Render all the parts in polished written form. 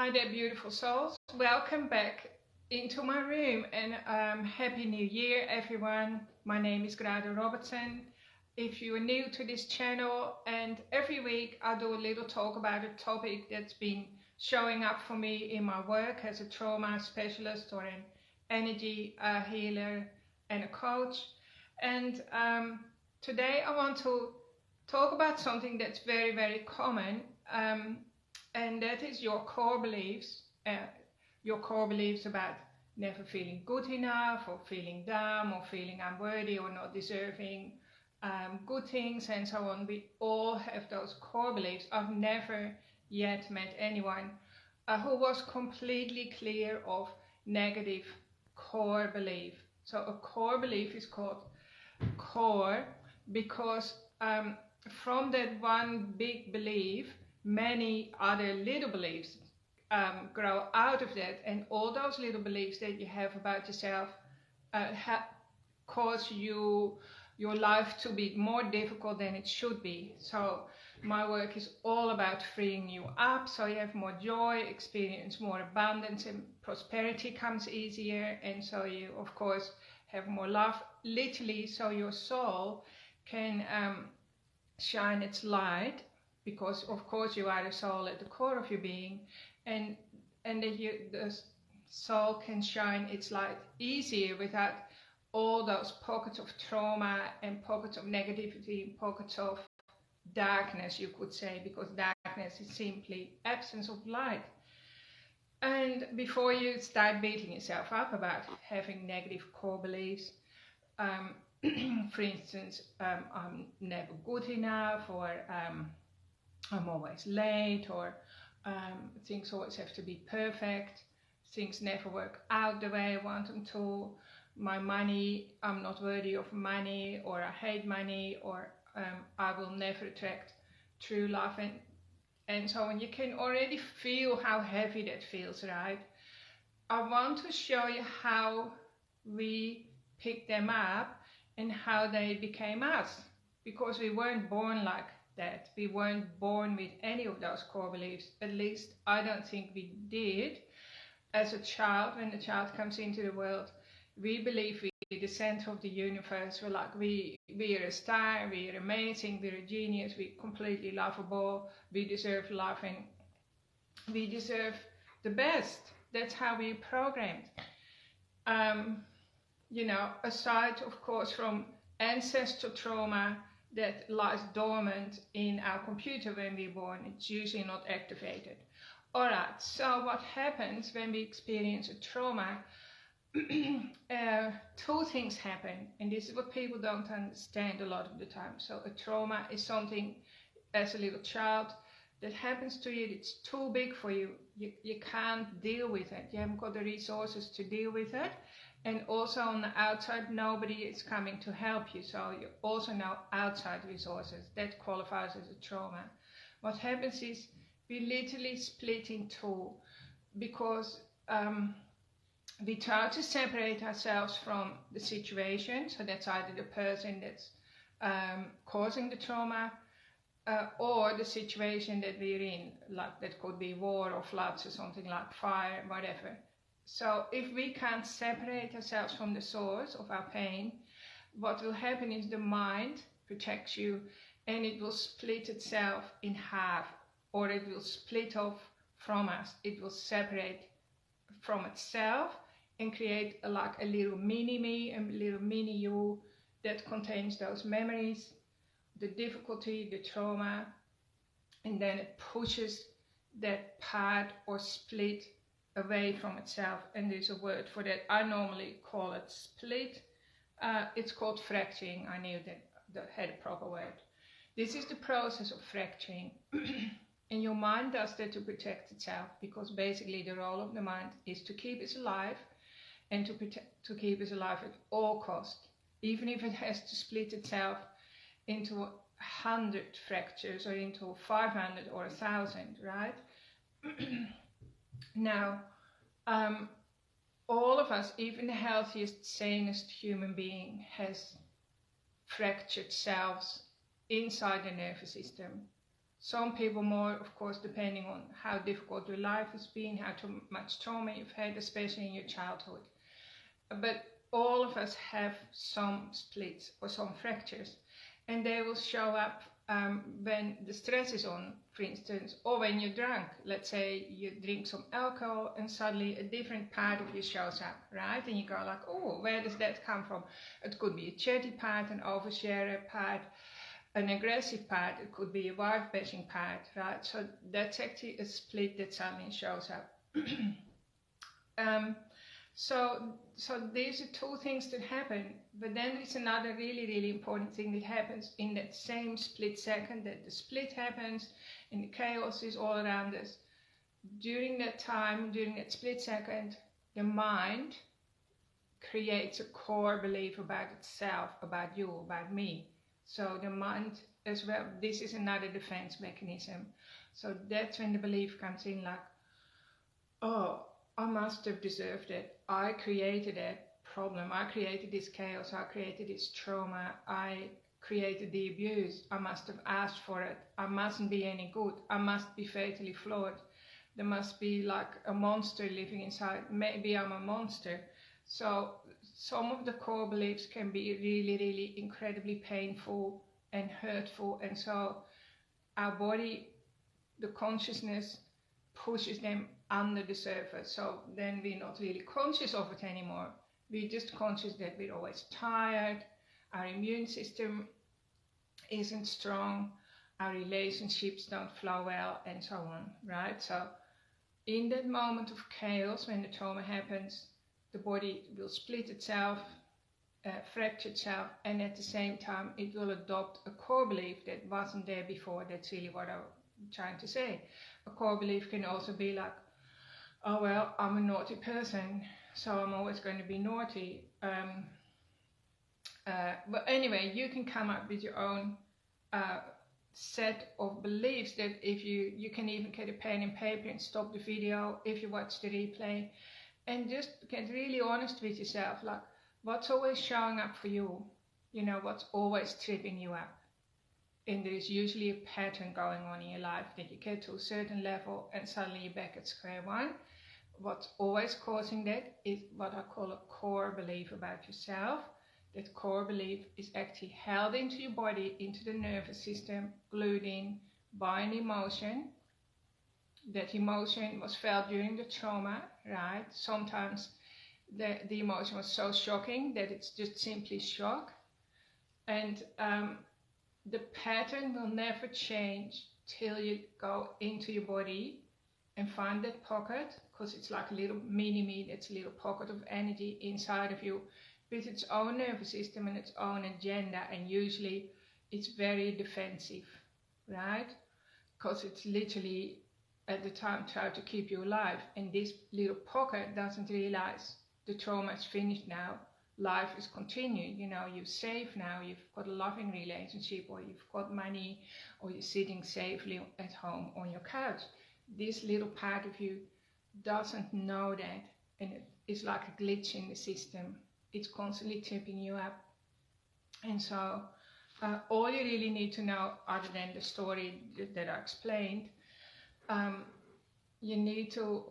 Hi there, beautiful souls. Welcome back into my room and Happy New Year, everyone. My name is Grada Robertson. If you are new to this channel, and every week I do a little talk about a topic that's been showing up for me in my work as a trauma specialist or an energy healer and a coach. And today I want to talk about something that's very, very common. And that is your core beliefs about never feeling good enough, or feeling dumb, or feeling unworthy, or not deserving good things, and so on. We all have those core beliefs. I've never yet met anyone who was completely clear of negative core belief. So a core belief is called core because from that one big belief, many other little beliefs grow out of that, and all those little beliefs that you have about yourself cause your life to be more difficult than it should be. So my work is all about freeing you up so you have more joy, experience more abundance, and prosperity comes easier, and so you of course have more love, literally, so your soul can shine its light, because of course you are the soul at the core of your being, and that the soul can shine its light easier without all those pockets of trauma and pockets of negativity and pockets of darkness, you could say, because darkness is simply absence of light. And before you start beating yourself up about having negative core beliefs, for instance, I'm never good enough, or I'm always late, or things always have to be perfect, things never work out the way I want them to, my money, I'm not worthy of money, or I hate money, or I will never attract true love, and so on. You can already feel how heavy that feels, right? I want to show you how we pick them up and how they became us, because we weren't born like that. We weren't born with any of those core beliefs. At least I don't think we did. As a child, when the child comes into the world, we believe we're the center of the universe. We're like, we're a star, we're amazing, we're a genius, we're completely lovable, we deserve love, and we deserve the best. That's how we're programmed. You know, aside of course from ancestral trauma that lies dormant in our computer when we're born, it's usually not activated. Alright, so what happens when we experience a trauma? Two things happen, and this is what people don't understand a lot of the time. So a trauma is something as a little child that happens to you, it's too big for you. You can't deal with it. You haven't got the resources to deal with it. And also on the outside, nobody is coming to help you. So you also know outside resources. That qualifies as a trauma. What happens is we literally split in two, because we try to separate ourselves from the situation. So that's either the person that's causing the trauma, or the situation that we're in, like that could be war or floods or something, like fire, whatever. So if we can't separate ourselves from the source of our pain, what will happen is the mind protects you, and it will split itself in half, or it will split off from us. It will separate from itself and create like a little mini me, a little mini you that contains those memories, the difficulty, the trauma, and then it pushes that part or split away from itself. And there's a word for that. I normally call it split. It's called fracturing. I knew that had a proper word. This is the process of fracturing. And your mind does that to protect itself, because basically the role of the mind is to keep us alive, and to keep us alive at all costs, even if it has to split itself into 100 fractures, or into 500 or 1,000, right? Now, all of us, even the healthiest, sanest human being, has fractured selves inside the nervous system. Some people more, of course, depending on how difficult your life has been, how much trauma you've had, especially in your childhood. But all of us have some splits or some fractures, and they will show up when the stress is on, for instance, or when you're drunk. Let's say you drink some alcohol and suddenly a different part of you shows up, right? And you go like, oh, where does that come from? It could be a chatty part, an oversharer part, an aggressive part. It could be a wife-bashing part, right? So that's actually a split that suddenly shows up. So these are two things that happen, but then there's another really, really important thing that happens in that same split second, that the split happens and the chaos is all around us. During that time, during that split second, the mind creates a core belief about itself, about you, about me. So the mind as well, this is another defense mechanism. So that's when the belief comes in like, oh, I must have deserved it. I created that problem. I created this chaos. I created this trauma. I created the abuse. I must have asked for it. I mustn't be any good. I must be fatally flawed. There must be like a monster living inside. Maybe I'm a monster. So some of the core beliefs can be really, really incredibly painful and hurtful. And so our body, the consciousness, pushes them under the surface. So then we're not really conscious of it anymore. We're just conscious that we're always tired, our immune system isn't strong, our relationships don't flow well, and so on, right? So in that moment of chaos, when the trauma happens, the body will split itself, fracture itself, and at the same time it will adopt a core belief that wasn't there before. That's really what I'm trying to say. A core belief can also be like, oh well, I'm a naughty person, so I'm always going to be naughty. But anyway, you can come up with your own set of beliefs that if you can even get a pen and paper and stop the video if you watch the replay and just get really honest with yourself, like what's always showing up for you, you know, what's always tripping you up. And there is usually a pattern going on in your life that you get to a certain level and suddenly you're back at square one. What's always causing that is what I call a core belief about yourself. That core belief is actually held into your body, into the nervous system, glued in by an emotion. That emotion was felt during the trauma, right? Sometimes the emotion was so shocking that it's just simply shock. And the pattern will never change till you go into your body and find that pocket, because it's like a little mini-me, it's a little pocket of energy inside of you with its own nervous system and its own agenda, and usually it's very defensive, right? Because it's literally at the time trying to keep you alive, and this little pocket doesn't realize the trauma is finished now. Life is continuing, you know, you're safe now, you've got a loving relationship, or you've got money, or you're sitting safely at home on your couch. This little part of you doesn't know that, and it's like a glitch in the system. It's constantly tipping you up. And so all you really need to know, other than the story that I explained, you need to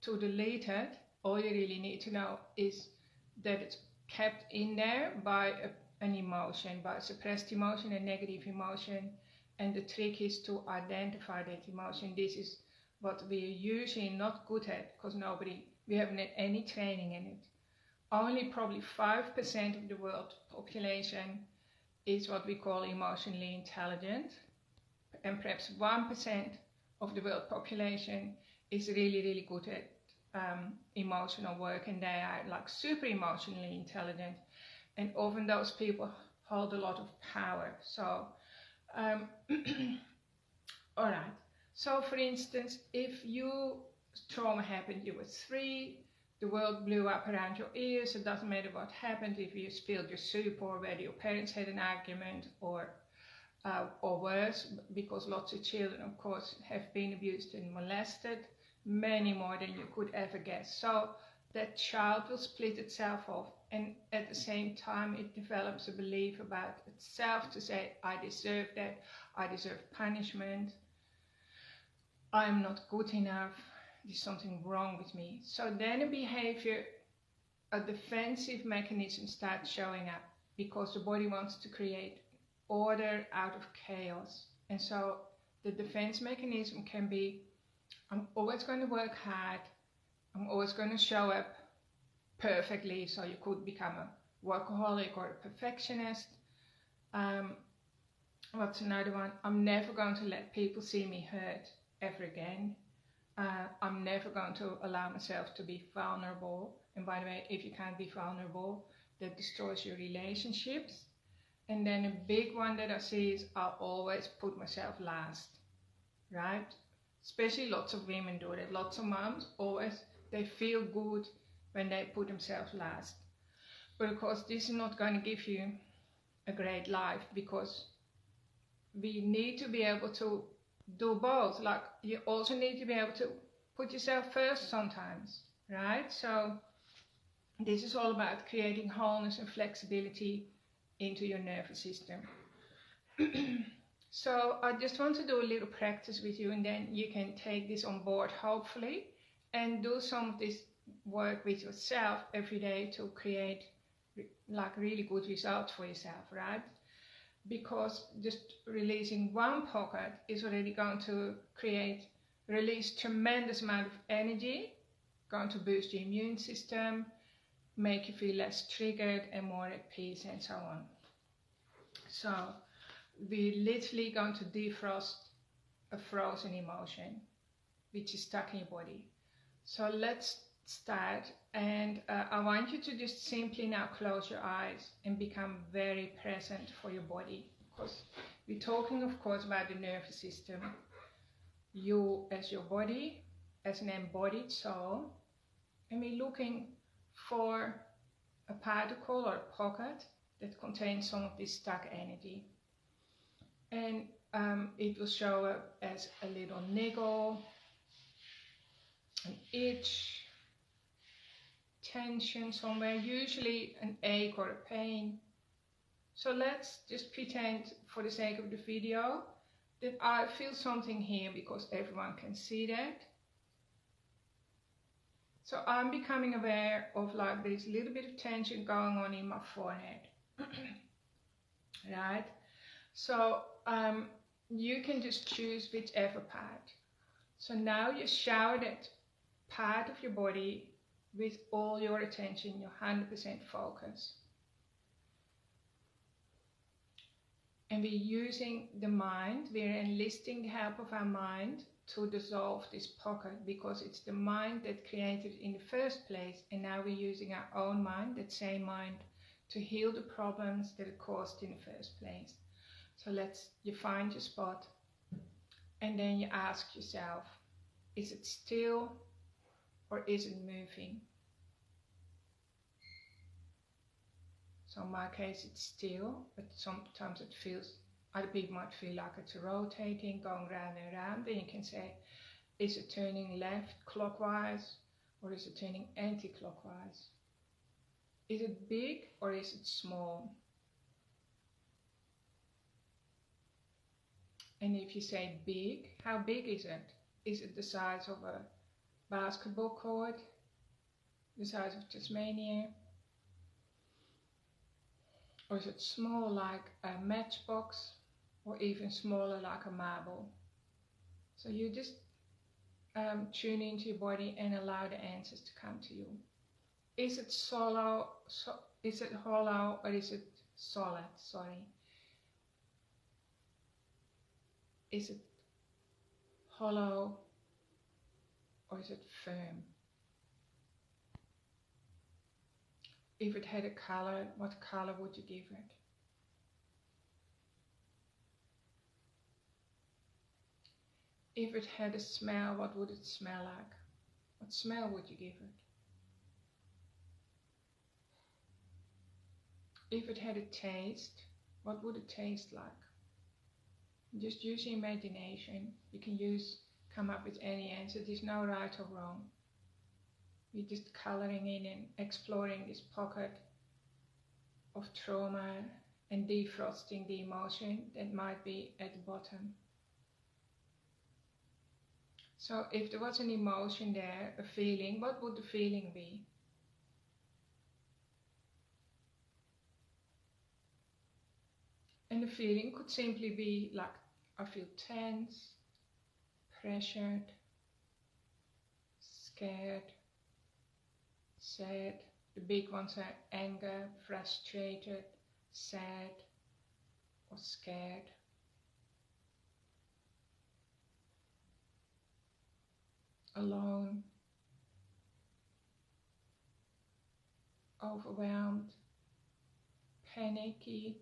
delete it. All you really need to know is that it's kept in there by an emotion, by a suppressed emotion, a negative emotion. And the trick is to identify that emotion. This is what we are usually not good at, because we haven't had any training in it. Only probably 5% of the world population is what we call emotionally intelligent, and perhaps 1% of the world population is really, really good at emotional work, and they are like super emotionally intelligent, and often those people hold a lot of power. So all right, so for instance, if trauma happened, you were 3, the world blew up around your ears, it doesn't matter what happened, if you spilled your soup, or whether your parents had an argument, or worse, because lots of children, of course, have been abused and molested, many more than you could ever guess. So that child will split itself off And at the same time, it develops a belief about itself to say, I deserve that, I deserve punishment, I'm not good enough, there's something wrong with me. So then a behavior, a defensive mechanism starts showing up because the body wants to create order out of chaos. And so the defense mechanism can be, I'm always going to work hard, I'm always going to show up perfectly. So you could become a workaholic or a perfectionist. What's another one? I'm never going to let people see me hurt ever again. I'm never going to allow myself to be vulnerable. And by the way, if you can't be vulnerable, that destroys your relationships. And then a big one that I see is I'll always put myself last, right? Especially lots of women do that. Lots of moms always, they feel good when they put themselves last. But of course, this is not going to give you a great life, because we need to be able to do both. Like, you also need to be able to put yourself first sometimes, right? So this is all about creating wholeness and flexibility into your nervous system. So I just want to do a little practice with you, and then you can take this on board, hopefully, and do some of this work with yourself every day to create like really good results for yourself, right? Because just releasing one pocket is already going to release tremendous amount of energy, going to boost your immune system, make you feel less triggered and more at peace, and so on. So we're literally going to defrost a frozen emotion which is stuck in your body. So let's start, and I want you to just simply now close your eyes and become very present for your body, because we're talking, of course, about the nervous system. You as your body, as an embodied soul, and we're looking for a particle or a pocket that contains some of this stuck energy. And it will show up as a little niggle, an itch, tension somewhere, usually an ache or a pain. So let's just pretend, for the sake of the video, that I feel something here, because everyone can see that. So I'm becoming aware of like this little bit of tension going on in my forehead. Right? So you can just choose whichever part. So now you shower that part of your body with all your attention, your 100% focus. And we're using the mind, we're enlisting the help of our mind to dissolve this pocket, because it's the mind that created it in the first place, and now we're using our own mind, that same mind, to heal the problems that it caused in the first place. So you find your spot, and then you ask yourself, is it still or is it moving? So in my case it's still, but sometimes it feels, other people might feel like it's rotating, going round and round. Then you can say, is it turning left clockwise or is it turning anti-clockwise? Is it big or is it small? And if you say big, how big is it? Is it the size of a basketball court? The size of Tasmania? Or is it small like a matchbox, or even smaller like a marble? So you just tune into your body and allow the answers to come to you. Is it hollow, or is it solid? Sorry. Is it hollow or is it firm? If it had a color, what color would you give it? If it had a smell, what would it smell like? What smell would you give it? If it had a taste, what would it taste like? Just use your imagination. You can come up with any answer. There's no right or wrong. We're just coloring in and exploring this pocket of trauma and defrosting the emotion that might be at the bottom. So if there was an emotion there, a feeling, what would the feeling be? And the feeling could simply be like, I feel tense, pressured, scared, sad. The big ones are anger, frustrated, sad, or scared. Alone, overwhelmed, panicky,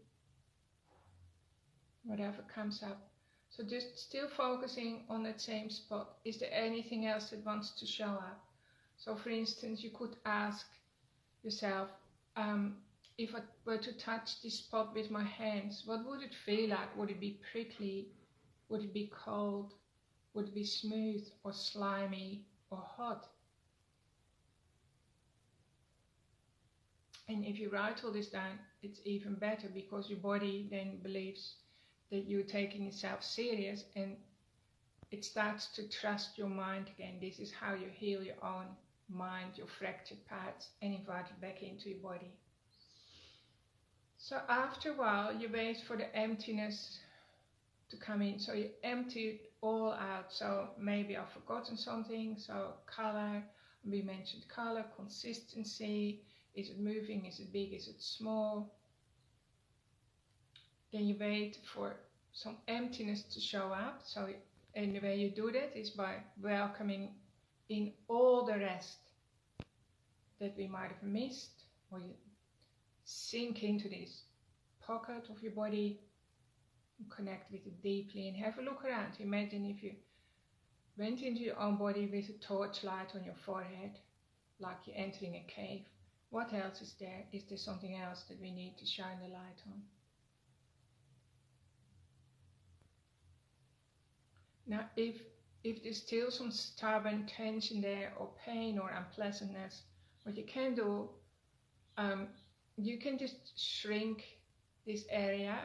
whatever comes up. So just still focusing on that same spot. Is there anything else that wants to show up? So for instance, you could ask yourself, if I were to touch this spot with my hands, what would it feel like? Would it be prickly? Would it be cold? Would it be smooth or slimy or hot? And if you write all this down, it's even better, because your body then believes that you're taking yourself serious, and it starts to trust your mind again. This is how you heal your own mind, your fractured parts, and invite it back into your body. So after a while, you wait for the emptiness to come in. So you empty it all out. So maybe I've forgotten something. So color, we mentioned color, consistency. Is it moving? Is it big? Is it small? Then you wait for some emptiness to show up. So, and the way you do that is by welcoming in all the rest that we might have missed, or you sink into this pocket of your body, connect with it deeply, and have a look around. Imagine if you went into your own body with a torchlight on your forehead, like you're entering a cave. What else is there? Is there something else that we need to shine the light on? Now, if there's still some stubborn tension there, or pain or unpleasantness, what you can do, you can just shrink this area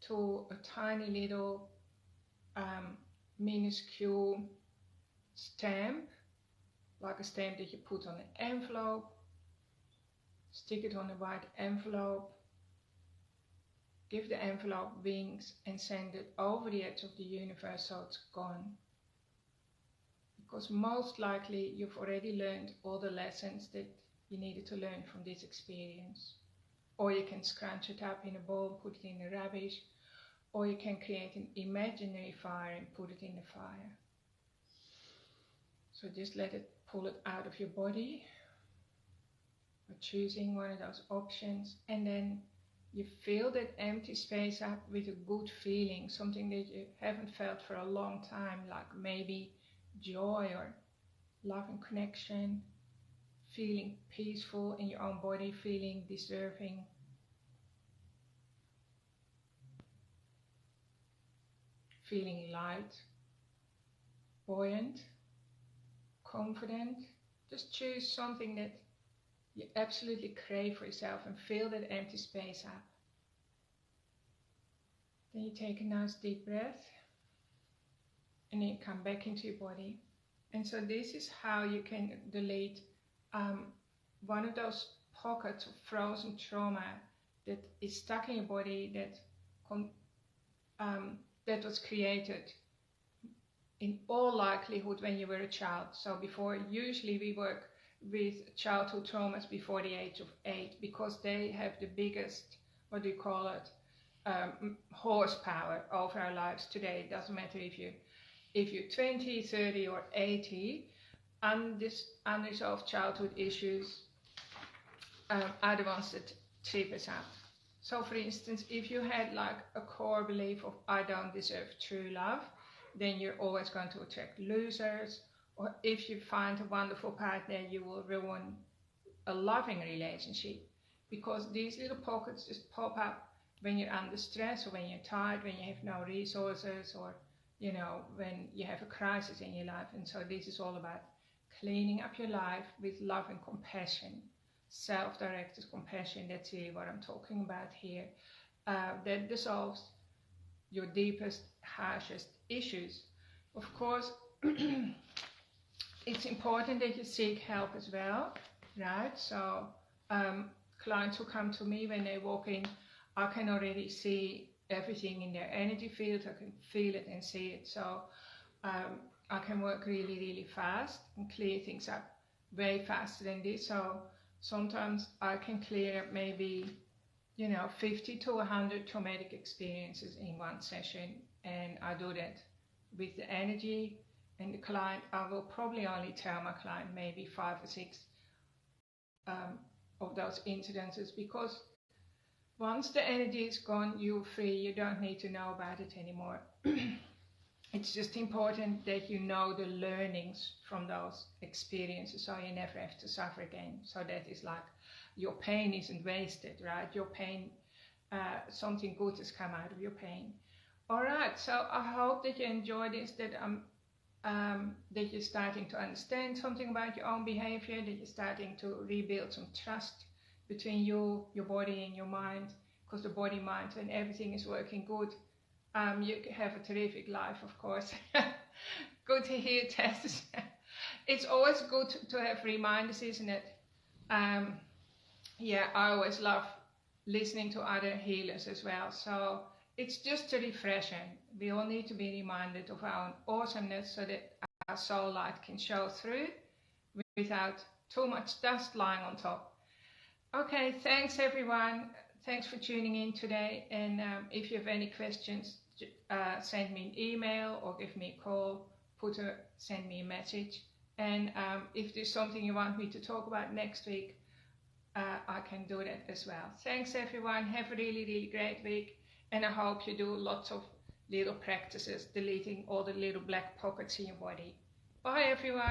to a tiny little minuscule stamp, like a stamp that you put on an envelope. Stick it on a white envelope, give the envelope wings, and send it over the edge of the universe so it's gone. Because most likely you've already learned all the lessons that you needed to learn from this experience. Or you can scrunch it up in a bowl, put it in the rubbish, or you can create an imaginary fire and put it in the fire. So just let it pull it out of your body by choosing one of those options, and then you fill that empty space up with a good feeling, something that you haven't felt for a long time, like maybe joy or love and connection, feeling peaceful in your own body, feeling deserving. Feeling light, buoyant, confident. Just choose something that you absolutely crave for yourself and fill that empty space up. Then you take a nice deep breath, and then you come back into your body. And so this is how you can delete one of those pockets of frozen trauma that is stuck in your body, that was created in all likelihood when you were a child. So before, usually we work with childhood traumas before the age of 8, because they have the biggest, what do you call it, horsepower over our lives today. It doesn't matter if you're 20, 30 or 80, unresolved childhood issues are the ones that trip us up. So for instance, if you had like a core belief of I don't deserve true love, then you're always going to attract losers. Or if you find a wonderful partner, you will ruin a loving relationship, because these little pockets just pop up when you're under stress, or when you're tired, when you have no resources, or when you have a crisis in your life. And so this is all about cleaning up your life with love and compassion. self-directed compassion, that's really what I'm talking about here, that dissolves your deepest, harshest issues. Of course, it's important that you seek help as well, right? So clients who come to me, when they walk in, I can already see everything in their energy field. I can feel it and see it. So I can work really, really fast and clear things up way faster than this. So sometimes I can clear maybe, 50 to 100 traumatic experiences in one session. And I do that with the energy and the client. I will probably only tell my client maybe 5 or 6 of those incidences, because once the energy is gone, you're free. You don't need to know about it anymore. It's just important that you know the learnings from those experiences, so you never have to suffer again. So that is like, your pain isn't wasted, right? Your pain, something good has come out of your pain. All right, so I hope that you enjoyed this, that that you're starting to understand something about your own behavior, that you're starting to rebuild some trust between you, your body and your mind, because the body, mind and everything is working good. You have a terrific life, of course. Good to hear, Tess. It's always good to have reminders, isn't it? Yeah, I always love listening to other healers as well. So it's just refreshing. We all need to be reminded of our own awesomeness, so that our soul light can show through without too much dust lying on top. Okay, thanks everyone. Thanks for tuning in today. And if you have any questions, send me an email or give me a call. Send me a message. And if there's something you want me to talk about next week, I can do that as well. Thanks everyone. Have a really, really great week. And I hope you do lots of little practices, deleting all the little black pockets in your body. Bye everyone.